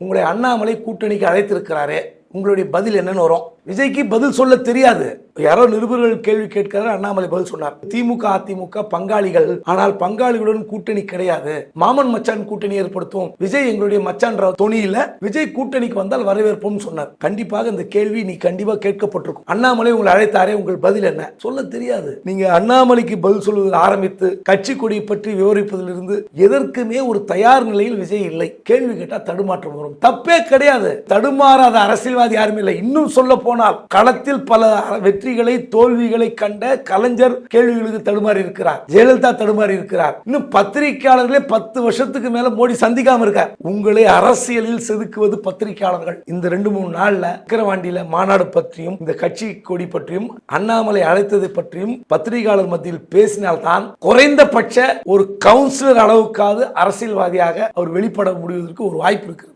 உங்களை அண்ணாமலை கூட்டணிக்கு அழைத்திருக்கிறாரே, உங்களுடைய பதில் என்னன்னு வரும். விஜய்க்கு பதில் சொல்ல தெரியாது. யாரோ நிருபர்கள் கேள்வி கேட்கிறார், அண்ணாமலை பதில் சொன்னார். திமுக அதிமுக பங்காளிகள், ஆனால் பங்காளிகளுடன் கூட்டணி கிடையாது. மாமன் மச்சான் கூட்டணி ஏற்படுத்தும். விஜய் எங்களுடைய மச்சான்ற தொனியில விஜய் கூட்டணிக்கு வந்தால் வரவேற்போம் சொன்னார். கண்டிப்பாக இந்த கேள்வி நீ கண்டிப்பா கேட்கப்பட்டிருக்கும். அண்ணாமலை உங்களை அழைத்தாரே, உங்கள் பதில் என்ன? சொல்ல தெரியாது. நீங்க அண்ணாமலைக்கு பதில் சொல்வதில் ஆரம்பித்து கட்சி கொடியை பற்றி விவரிப்பதிலிருந்து எதற்குமே ஒரு தயார் நிலையில் விஜய் இல்லை. கேள்வி கேட்டா தடுமாற்றம் வரும். தப்பே கிடையாது. தடுமாறாத அரசியல்வாதி யாருமே இல்லை. இன்னும் சொல்ல போனால் களத்தில் பல வெற்றிகளை தோல்விகளை கண்ட கலைஞர் கேள்விகளுக்கு தடுமாறி இருக்கிறார். ஜெயலலிதா தடுமாறி இருக்கிறார். இன்னும் பத்திரிகையாளர்களே 10 வருஷத்துக்கு மேல மோடி சந்திக்காம இருக்கார். உங்களை அரசியலில் செதுக்குவது பத்திரிகையாளர்கள். இந்த 2-3 நாள்ல விக்கிரவாண்டியில மாநாடு பற்றியும் இந்த கட்சி கொடி பற்றியும் அண்ணாமலை அழைத்ததை பற்றியும் பத்திரிகையாளர் மத்தியில் பேசினால்தான் குறைந்தபட்ச ஒரு கவுன்சிலர் அளவுக்காவது அரசியல்வாதியாக அவர் வெளிப்பட முடிவதற்கு ஒரு வாய்ப்பு இருக்கு.